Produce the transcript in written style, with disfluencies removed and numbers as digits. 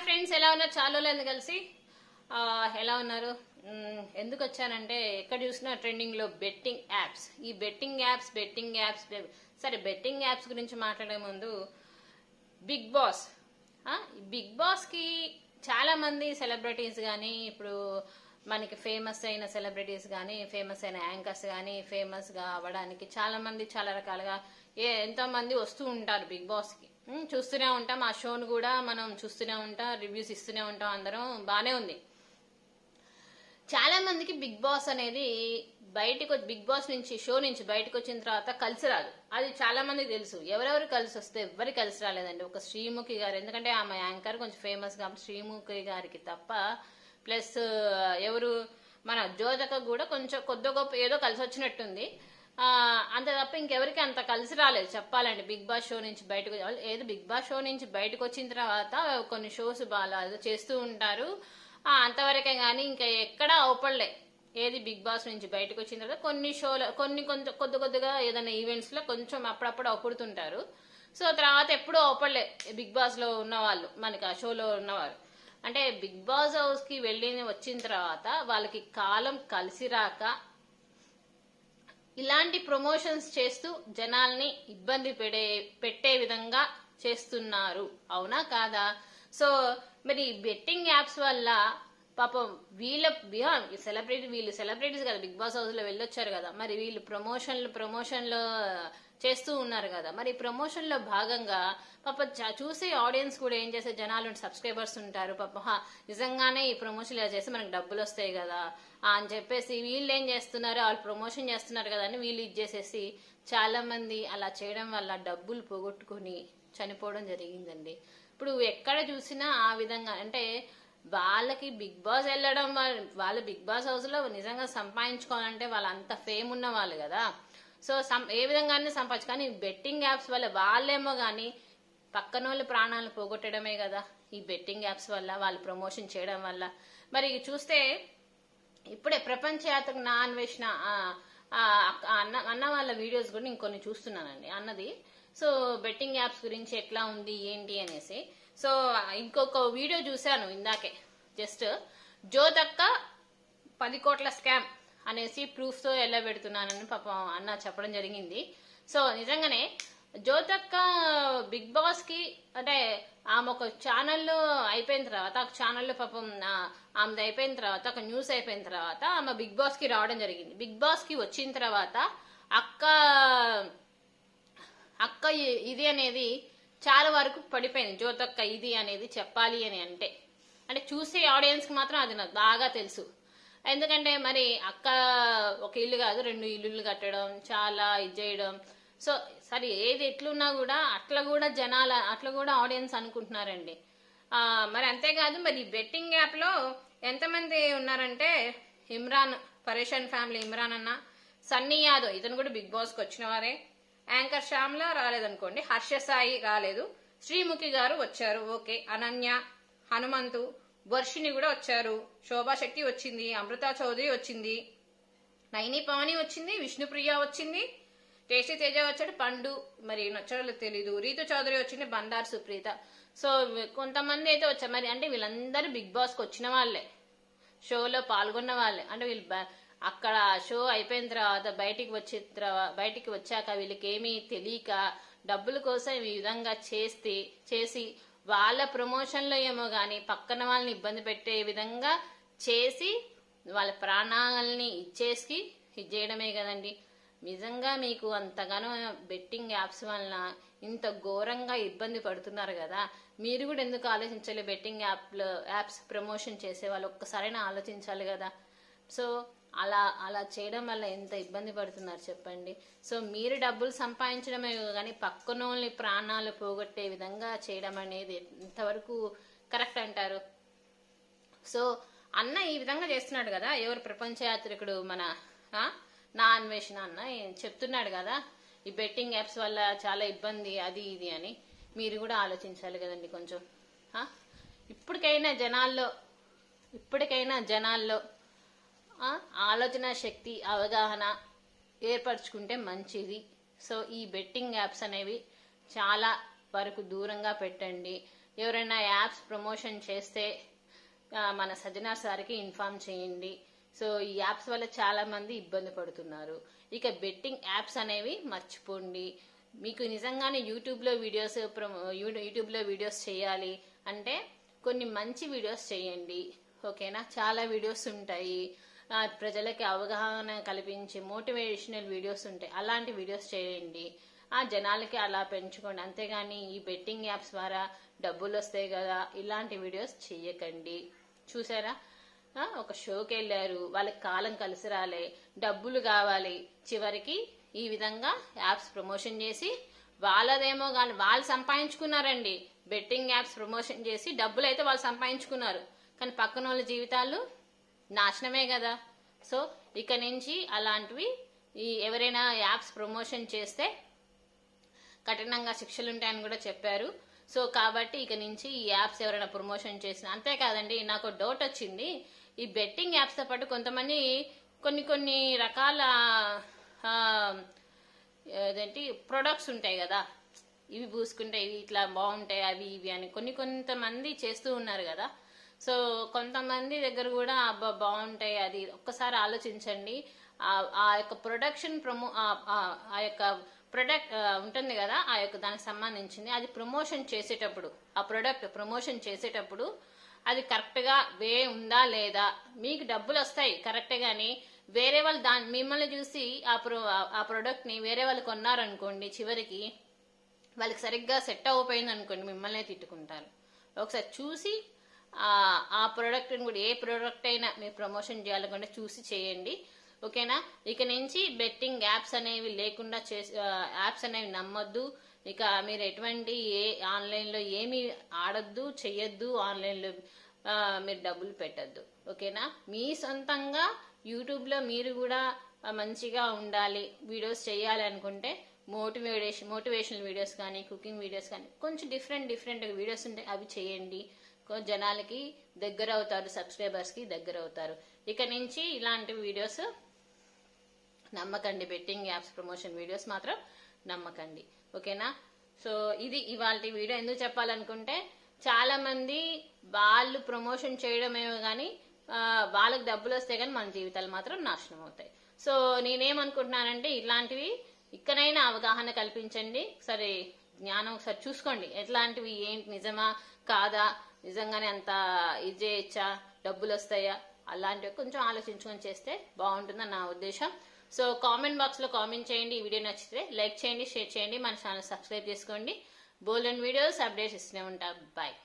Friends ఎలా ఉన్నారు? చాలా రోజులు కలిసి ఎలా ఉన్నారు? ఎందుకు వచ్చానంటే ఎక్కడ చూసినా ట్రెండింగ్ లో బెట్టింగ్ యాప్స్. ఈ బెట్టింగ్ యాప్స్ సరే, బెట్టింగ్ యాప్స్ గురించి మాట్లాడే ముందు బిగ్ బాస్ బిగ్ బాస్ కి చాలా మంది సెలబ్రిటీస్ గానీ, ఇప్పుడు మనకి ఫేమస్ అయిన సెలబ్రిటీస్ గానీ, ఫేమస్ అయిన యాంకర్స్ గానీ, ఫేమస్ గా అవ్వడానికి చాలా మంది చాలా రకాలుగా ఎంతో మంది వస్తూ ఉంటారు బిగ్ బాస్ కి. చూస్తూనే ఉంటాం, ఆ షోను కూడా మనం చూస్తూనే ఉంటాం, రివ్యూస్ ఇస్తూనే ఉంటాం, అందరం బానే ఉంది. చాలా మందికి బిగ్ బాస్ అనేది బిగ్ బాస్ నుంచి షో నుంచి బయటకు వచ్చిన తర్వాత కలిసి రాదు. అది చాలా మందికి తెలుసు. ఎవరెవరు కలిసి వస్తే ఎవరికి కలిసి రాలేదండి. ఒక శ్రీముఖి గారు, ఎందుకంటే ఆమె యాంకర్ కొంచెం ఫేమస్ కాబట్టి శ్రీముఖి గారికి తప్ప, ప్లస్ ఎవరు మన జ్యోతక కూడా కొంచెం కొద్ది గొప్ప ఏదో కలిసి వచ్చినట్టుంది. అంత తప్ప ఇంకెవరికి అంత కలిసి రాలేదు చెప్పాలండి. బిగ్ బాస్ షో నుంచి బయటకు ఏదో బిగ్ బాస్ షో నుంచి బయటకు వచ్చిన తర్వాత కొన్ని షోస్ బాగా చేస్తూ ఉంటారు, అంతవరకే గానీ ఇంకా ఎక్కడా అవపడలే. ఏది బిగ్ బాస్ నుంచి బయటకు వచ్చిన తర్వాత కొన్ని షోలు కొద్దిగా ఏదైనా ఈవెంట్స్ లో కొంచెం అప్పుడప్పుడు అవపడుతుంటారు. సో తర్వాత ఎప్పుడూ అవపడలే బిగ్ బాస్ లో ఉన్నవాళ్ళు, మనకి ఆ షోలో ఉన్నవారు. అంటే బిగ్ బాస్ హౌస్ కి వచ్చిన తర్వాత వాళ్ళకి కాలం కలిసి రాక ఇలాంటి ప్రమోషన్స్ చేస్తూ జనాల్ని ఇబ్బంది పెట్టే విధంగా చేస్తున్నారు. అవునా కాదా? సో మరి బెట్టింగ్ యాప్స్ వల్ల పాపం వీళ్ళు సెలబ్రిటీస్ కదా, బిగ్ బాస్ హౌస్ లో వెళ్ళొచ్చారు కదా, మరి వీళ్ళు ప్రమోషన్లు చేస్తూ ఉన్నారు కదా. మరి ప్రమోషన్ లో భాగంగా పాప చూసే ఆడియన్స్ కూడా ఏం చేసే, జనాలు సబ్స్క్రైబర్స్ ఉంటారు, పాప నిజంగానే ఈ ప్రమోషన్ ఇలా చేస్తే మనకు డబ్బులు వస్తాయి కదా అని చెప్పేసి వీళ్ళు ఏం చేస్తున్నారు, వాళ్ళు ప్రమోషన్ చేస్తున్నారు కదా అని వీళ్ళు ఇచ్చేసేసి చాలా మంది అలా చేయడం వల్ల డబ్బులు పోగొట్టుకుని చనిపోవడం జరిగిందండి. ఇప్పుడు ఎక్కడ చూసినా ఆ విధంగా, అంటే వాళ్ళకి బిగ్ బాస్ వెళ్ళడం, వాళ్ళు బిగ్ బాస్ హౌస్ లో నిజంగా సంపాదించుకోవాలంటే వాళ్ళు అంత ఫేమ్ ఉన్న వాళ్ళు కదా. సో ఏ విధంగానే సంపాదించు, కానీ బెట్టింగ్ యాప్స్ వల్ల వాళ్ళేమో గానీ పక్కన వాళ్ళ ప్రాణాలు పోగొట్టడమే కదా ఈ బెట్టింగ్ యాప్స్ వల్ల, వాళ్ళు ప్రమోషన్ చేయడం వల్ల. మరి చూస్తే ఇప్పుడే ప్రపంచయాత్రకు నా అన్వేషణ అన్న వాళ్ళ వీడియోస్ కూడా ఇంకొన్ని చూస్తున్నానండి అన్నది. సో బెట్టింగ్ యాప్స్ గురించి ఎట్లా ఉంది ఏంటి అనేసి. సో ఇంకొక వీడియో చూశాను ఇందాకే, జస్ట్ జ్యోతక్క 10 కోట్ల స్కామ్ అనేసి ప్రూఫ్ తో ఎలా పెడుతున్నానని పాపం అన్న చెప్పడం జరిగింది. సో నిజంగానే జ్యోతక్క బిగ్ బాస్ కి, అంటే ఆమె ఒక ఛానల్లో అయిపోయిన తర్వాత, ఒక ఛానల్లో పాపం ఆమెది అయిపోయిన తర్వాత, ఒక న్యూస్ అయిపోయిన తర్వాత ఆమె బిగ్ బాస్ కి రావడం జరిగింది. బిగ్ బాస్ కి వచ్చిన తర్వాత అక్క ఇది అనేది చాలా వరకు పడిపోయింది. జ్యోతక్క ఇది అనేది చెప్పాలి అని అంటే చూసే ఆడియన్స్ కి మాత్రం అది నాకు బాగా తెలుసు. ఎందుకంటే మరి అక్క ఒక ఇల్లు కాదు 2 ఇల్లులు కట్టడం, చాలా ఇది చేయడం. సో సరే, ఏది ఎట్లున్నా కూడా అట్లా కూడా ఆడియన్స్ అనుకుంటున్నారండి. మరి అంతేకాదు, మరి బెట్టింగ్ యాప్ లో ఎంతమంది ఉన్నారంటే ఇమ్రాన్, పరేషాన్ ఫ్యామిలీ ఇమ్రాన్ అన్న, సన్నీ యాదవ్ ఇతను కూడా బిగ్ బాస్ కి వచ్చిన వారే, యాంకర్ శ్యామ్లా రాలేదనుకోండి, హర్ష సాయి రాలేదు, శ్రీముఖి గారు వచ్చారు, ఓకే, అనన్య, హనుమంతు, వర్షిని కూడా వచ్చారు, శోభా శెట్టి వచ్చింది, అమృత చౌదరి వచ్చింది, నైని పవని వచ్చింది, విష్ణుప్రియ వచ్చింది, టేస్టీ తేజ వచ్చాడు, పండు మరి నచ్చడో తెలీదు, రీతు చౌదరి వచ్చింది, బండారు సుప్రీత. సో కొంతమంది అయితే వచ్చారు. మరి అంటే వీళ్ళందరూ బిగ్ బాస్ కి వచ్చిన వాళ్ళే, షోలో పాల్గొన్న వాళ్ళే. అంటే వీళ్ళు అక్కడ షో అయిపోయిన తర్వాత బయటికి వచ్చాక వీళ్ళకి ఏమీ తెలియక డబ్బుల కోసం ఈ విధంగా చేసి వాళ్ళ ప్రమోషన్లో ఏమో గాని పక్కన వాళ్ళని ఇబ్బంది పెట్టే విధంగా చేసి వాళ్ళ ప్రాణాలని ఇచ్చేసి ఇది చేయడమే కదండి. నిజంగా మీకు అంతగానో బెట్టింగ్ యాప్స్ వలన ఇంత ఘోరంగా ఇబ్బంది పడుతున్నారు కదా, మీరు కూడా ఎందుకు ఆలోచించాలి? బెట్టింగ్ యాప్స్ ప్రమోషన్ చేసే వాళ్ళు ఒక్కసారైనా ఆలోచించాలి కదా. సో అలా చేయడం వల్ల ఎంత ఇబ్బంది పడుతున్నారు చెప్పండి. సో మీరు డబ్బులు సంపాదించడమే కానీ పక్కన వాళ్ళని ప్రాణాలు పోగొట్టే విధంగా చేయడం అనేది ఎంతవరకు కరెక్ట్ అంటారు? సో అన్న ఈ విధంగా చేస్తున్నాడు కదా, ఎవరు ప్రపంచ యాత్రికుడు మన నా అన్వేషణ అన్న చెప్తున్నాడు కదా, ఈ బెట్టింగ్ యాప్స్ వల్ల చాలా ఇబ్బంది అది ఇది అని. మీరు కూడా ఆలోచించాలి కదండి కొంచెం. ఇప్పటికైనా జనాల్లో ఆలోచన శక్తి, అవగాహన ఏర్పరచుకుంటే మంచిది. సో ఈ బెట్టింగ్ యాప్స్ అనేవి చాలా వరకు దూరంగా పెట్టండి. ఎవరైనా యాప్స్ ప్రమోషన్ చేస్తే మన సజ్జనార్ సార్కి ఇన్ఫార్మ్ చేయండి. సో ఈ యాప్స్ వల్ల చాలా మంది ఇబ్బంది పడుతున్నారు. ఇక బెట్టింగ్ యాప్స్ అనేవి మర్చిపోండి. మీకు నిజంగానే యూట్యూబ్లో వీడియోస్ చేయాలి అంటే కొన్ని మంచి వీడియోస్ చేయండి. ఓకేనా, చాలా వీడియోస్ ఉంటాయి, ప్రజలకి అవగాహన కల్పించే మోటివేషనల్ వీడియోస్ ఉంటాయి, అలాంటి వీడియోస్ చేయండి. ఆ జనాలకి అలా పెంచుకోండి. అంతేగాని ఈ బెట్టింగ్ యాప్స్ ద్వారా డబ్బులు వస్తాయి కదా ఇలాంటి వీడియోస్ చెయ్యకండి. చూసారా, ఒక షోకి వెళ్ళారు, వాళ్ళకి కాలం కలిసి రాలే, డబ్బులు కావాలి, చివరికి ఈ విధంగా యాప్స్ ప్రమోషన్ చేసి వాళ్ళదేమో కానీ వాళ్ళు సంపాదించుకున్నారండి. బెట్టింగ్ యాప్స్ ప్రమోషన్ చేసి డబ్బులు అయితే వాళ్ళు సంపాదించుకున్నారు, కానీ పక్కన వాళ్ళ జీవితాలు నాశనమే కదా. సో ఇక నుంచి అలాంటివి ఎవరైనా యాప్స్ ప్రమోషన్ చేస్తే కఠినంగా శిక్షలుంటాయని కూడా చెప్పారు. సో కాబట్టి ఇక నుంచి ఈ యాప్స్ ఎవరైనా ప్రమోషన్ చేసిన, అంతేకాదండి నాకు డౌట్ వచ్చింది, ఈ బెట్టింగ్ యాప్స్ తో పాటు కొంతమంది కొన్ని రకాల అదేంటి ప్రొడక్ట్స్ ఉంటాయి కదా, ఇవి పూసుకుంటే ఇవి ఇట్లా బాగుంటాయి అవి ఇవి అని కొంతమంది చేస్తూ ఉన్నారు కదా. సో కొంతమంది దగ్గర కూడా అబ్బా బాగుంటాయి, అది ఒక్కసారి ఆలోచించండి. ఆ యొక్క ప్రొడక్షన్ ఆ యొక్క ప్రొడక్ట్ ఉంటుంది కదా, ఆ యొక్క దానికి సంబంధించింది అది ప్రమోషన్ చేసేటప్పుడు, ఆ ప్రొడక్ట్ ప్రమోషన్ చేసేటప్పుడు అది కరెక్ట్ గా ఉందా లేదా, మీకు డబ్బులు వస్తాయి కరెక్టే గానీ వేరే వాళ్ళు మిమ్మల్ని చూసి ఆ ప్రొడక్ట్ ని వేరే వాళ్ళు కొన్నారనుకోండి, చివరికి వాళ్ళకి సరిగ్గా సెట్ అవ్వపోయింది అనుకోండి, మిమ్మల్నే తిట్టుకుంటారు. ఒకసారి చూసి ఆ ప్రోడక్ట్ కూడా, ఏ ప్రోడక్ట్ అయినా మీరు ప్రమోషన్ చేయాలనుకుంటే చూసి చేయండి. ఓకేనా, ఇక నుంచి బెట్టింగ్ యాప్స్ అనేవి లేకుండా యాప్స్ అనేవి నమ్మొద్దు. ఇక మీరు ఎటువంటి ఆన్లైన్లో ఏమి ఆడొద్దు, చెయ్యొద్దు, ఆన్లైన్లో మీరు డబ్బులు పెట్టద్దు. ఓకేనా, మీ సొంతంగా యూట్యూబ్లో మీరు కూడా మంచిగా ఉండాలి, వీడియోస్ చేయాలి అనుకుంటే మోటివేషనల్ వీడియోస్ కానీ, కుకింగ్ వీడియోస్ కానీ, కొంచెం డిఫరెంట్ వీడియోస్ ఉంటాయి, అవి చేయండి. జనాలకి దగ్గర అవుతారు, సబ్స్క్రైబర్స్ కి దగ్గర అవుతారు. ఇక నుంచి ఇలాంటి వీడియోస్ నమ్మకండి, బెట్టింగ్ యాప్స్ ప్రమోషన్ వీడియోస్ మాత్రం నమ్మకండి. ఓకేనా, సో ఇది ఇవాల్టి వీడియో. ఎందుకు చెప్పాలనుకుంటే చాలా మంది వాళ్ళు ప్రమోషన్ చేయడమేమో కానీ వాళ్ళకి డబ్బులు వస్తే కానీ మన జీవితాలు మాత్రం నాశనం అవుతాయి. సో నేనేమనుకుంటున్నానంటే ఇలాంటివి ఇక్కడైనా అవగాహన కల్పించండి, సరే జ్ఞానం ఒకసారి చూసుకోండి, ఎట్లాంటివి ఏంటి, నిజమా కాదా, నిజంగానే అంత ఇది చేయొచ్చా, డబ్బులు వస్తాయా, అలాంటివి కొంచెం ఆలోచించుకొని చేస్తే బాగుంటుందని నా ఉద్దేశం. సో కామెంట్ బాక్స్ లో కామెంట్ చేయండి, ఈ వీడియో నచ్చితే లైక్ చేయండి, షేర్ చేయండి, మన ఛానల్ సబ్స్క్రైబ్ చేసుకోండి. బోల్డెన్ వీడియోస్ అప్డేట్స్ ఇస్తూనే ఉంటా. బాయ్.